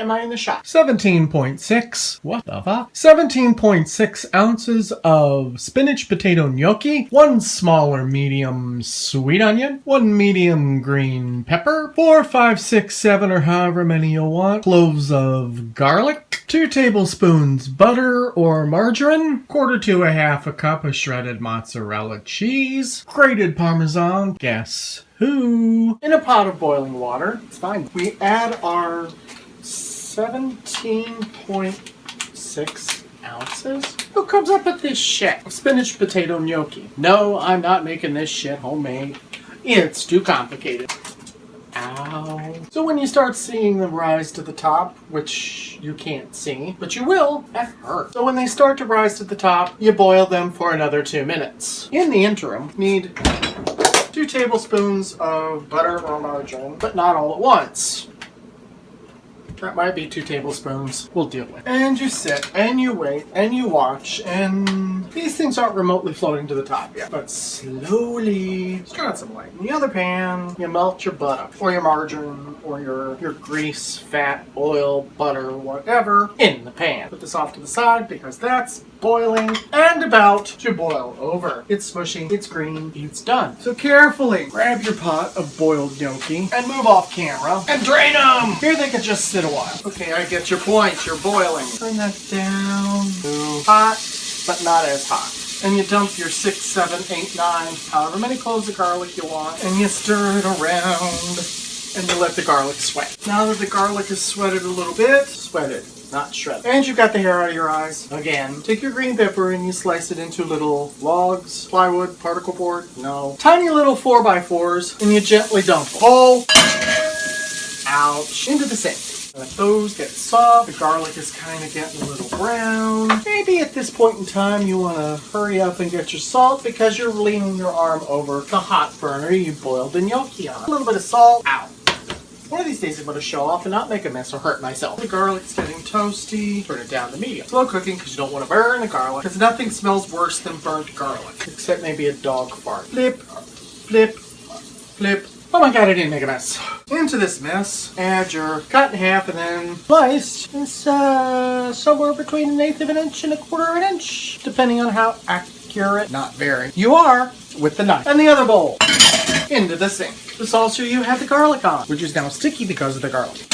am I in the shop? 17.6. What the fuck? 17.6 ounces of spinach potato gnocchi, 1 smaller medium sweet onion, 1 medium green pepper, 4, 5, 6, 7, or however many you want, cloves of garlic, 2 tablespoons butter or margarine, 1/4 to 1/2 a cup of shredded mozzarella cheese, grated Parmesan, guess who? In a pot of boiling water. It's fine. We add our 17.6 ounces. Who comes up with this shit? Spinach potato gnocchi. No, I'm not making this shit homemade. It's too complicated. Ow. So when you start seeing them rise to the top, which you can't see, but you will, that hurts. So when they start to rise to the top, you boil them for another 2 minutes. In the interim, need 2 tablespoons of butter or margarine, but not all at once. That might be 2 tablespoons. We'll deal with it. And you sit, and you wait, and you watch, and these things aren't remotely floating to the top yet. But slowly, start out some light. In the other pan, you melt your butter, or your margarine, or your grease, fat, oil, butter, whatever, in the pan. Put this off to the side, because that's boiling and about to boil over. It's smushy, it's green, it's done. So carefully grab your pot of boiled gnocchi and move off camera and drain them. Here they can just sit a while. Okay, I get your point. You're boiling. Turn that down to hot, but not as hot. And you dump your 6, 7, 8, 9, however many cloves of garlic you want, and you stir it around, and you let the garlic sweat. Now that the garlic is sweated a little bit, sweated, not shredded. And you've got the hair out of your eyes. Again, take your green pepper and you slice it into little logs, plywood, particle board, no. Tiny little 4x4s, and you gently dump them. Whole, ouch, into the sink. Let those get soft. The garlic is kind of getting a little brown. Maybe at this point in time you want to hurry up and get your salt because you're leaning your arm over the hot burner you boiled the gnocchi on. A little bit of salt. Ow. One of these days I'm going to show off and not make a mess or hurt myself. The garlic's getting toasty. Turn it down to medium. Slow cooking because you don't want to burn the garlic. Because nothing smells worse than burnt garlic. Except maybe a dog fart. Flip, flip, flip. Oh my god, I didn't make a mess. Into this mess, add your cut in half and then sliced. It's somewhere between 1/8 of an inch and 1/4 of an inch. Depending on how accurate, not very, you are with the knife. And the other bowl. Into the sink. The saucer you had the garlic on, which is now sticky because of the garlic.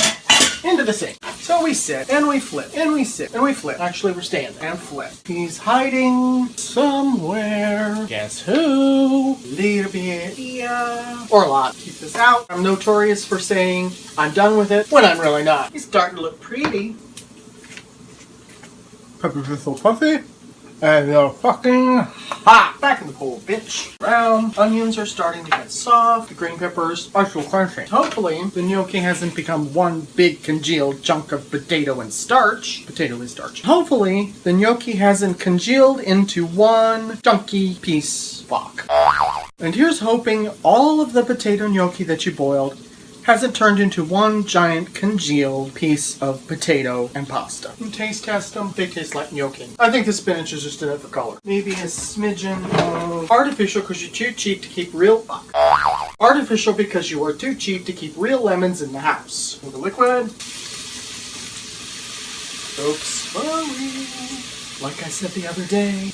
Into the sink. So we sit, and we flip, and we sit, and we flip. Actually, we're standing and flip. He's hiding somewhere. Guess who? Little bit here. Or a lot. Keep this out. I'm notorious for saying I'm done with it when I'm really not. He's starting to look pretty. Peppers are so puffy. And they're fucking hot. Back in the pool, bitch. Brown onions are starting to get soft. The green peppers are still crunchy. Hopefully, the gnocchi hasn't become one big congealed chunk of potato and starch. Potato and starch. Hopefully, the gnocchi hasn't congealed into one chunky piece of fuck. And here's hoping all of the potato gnocchi that you boiled hasn't turned into one giant congealed piece of potato and pasta. You taste test them, they taste like gnocchi. I think the spinach is just in it for color. Maybe a smidgen of artificial because you're too cheap to keep real artificial because you are too cheap to keep real lemons in the house. With the liquid. Oops. Sorry. Like I said the other day,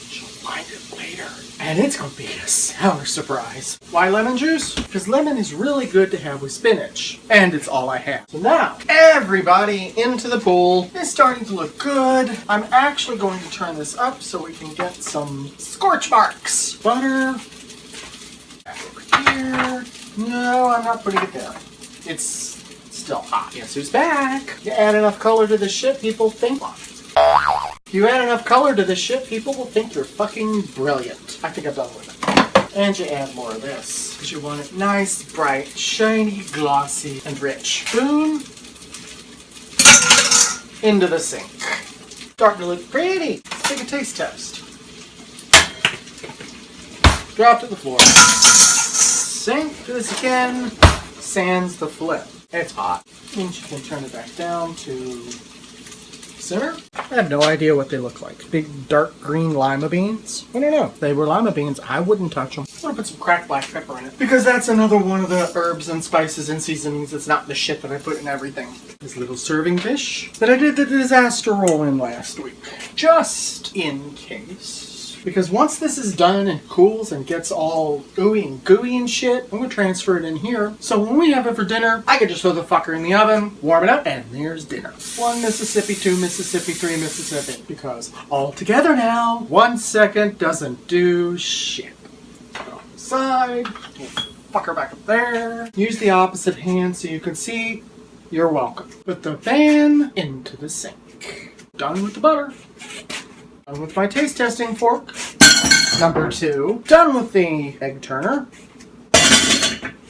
she'll find it later. And it's going to be a sour surprise. Why lemon juice? Because lemon is really good to have with spinach. And it's all I have. So now, everybody into the pool. It's starting to look good. I'm actually going to turn this up so we can get some scorch marks. Butter. Back over here. No, I'm not putting it there. It's still hot. Guess who's back? You add enough color to this shit, people think. If you add enough color to this shit, people will think you're fucking brilliant. I think I'm done with it. And you add more of this. Because you want it nice, bright, shiny, glossy, and rich. Boom. Into the sink. Starting to look pretty. Let's take a taste test. Drop to the floor. Sink. Do this again. Sans the flip. It's hot. And you can turn it back down to simmer. I have no idea what they look like. Big dark green lima beans? I don't know. If they were lima beans, I wouldn't touch them. What gonna put some cracked black pepper in it because that's another one of the herbs and spices and seasonings that's not the shit that I put in everything. This little serving dish that I did the disaster roll in last week, just in case. Because once this is done and cools and gets all ooey and gooey and shit, I'm gonna transfer it in here. So when we have it for dinner, I can just throw the fucker in the oven, warm it up, and there's dinner. 1 Mississippi, 2 Mississippi, 3 Mississippi. Because all together now, 1 second doesn't do shit. Put it on the side, fucker back up there. Use the opposite hand so you can see. You're welcome. Put the pan into the sink. Done with the butter. Done with my taste testing fork. Number 2. Done with the egg turner.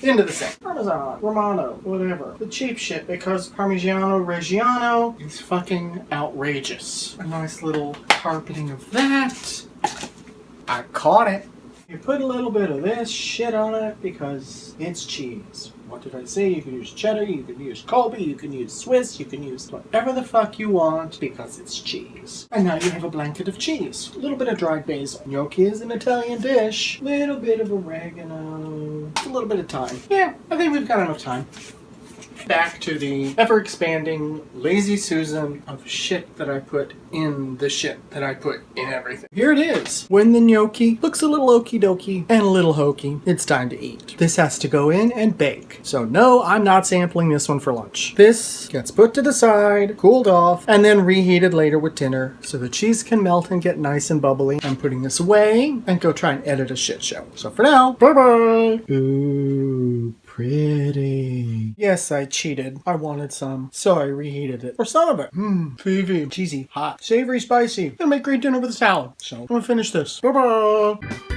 Into the sink. Parmesan, Romano, whatever. The cheap shit because Parmigiano Reggiano is fucking outrageous. A nice little carpeting of that. I caught it. You put a little bit of this shit on it because it's cheese. What did I say? You can use cheddar, you can use Colby, you can use Swiss, you can use whatever the fuck you want because it's cheese. And now you have a blanket of cheese. A little bit of dried basil. Gnocchi is an Italian dish. Little bit of oregano. A little bit of thyme. Yeah, I think we've got enough time. Back to the ever-expanding lazy Susan of shit that I put in the shit that I put in everything. Here it is. When the gnocchi looks a little okie-dokey and a little hokey, it's time to eat. This has to go in and bake. So no, I'm not sampling this one for lunch. This gets put to the side, cooled off, and then reheated later with dinner so the cheese can melt and get nice and bubbly. I'm putting this away and go try and edit a shit show. So for now, bye-bye. Ooh. Pretty. Yes, I cheated. I wanted some, so I reheated it. Or some of it. Cheesy, hot, savory, spicy. Gonna make great dinner with a salad. So I'm gonna finish this. Bye-bye.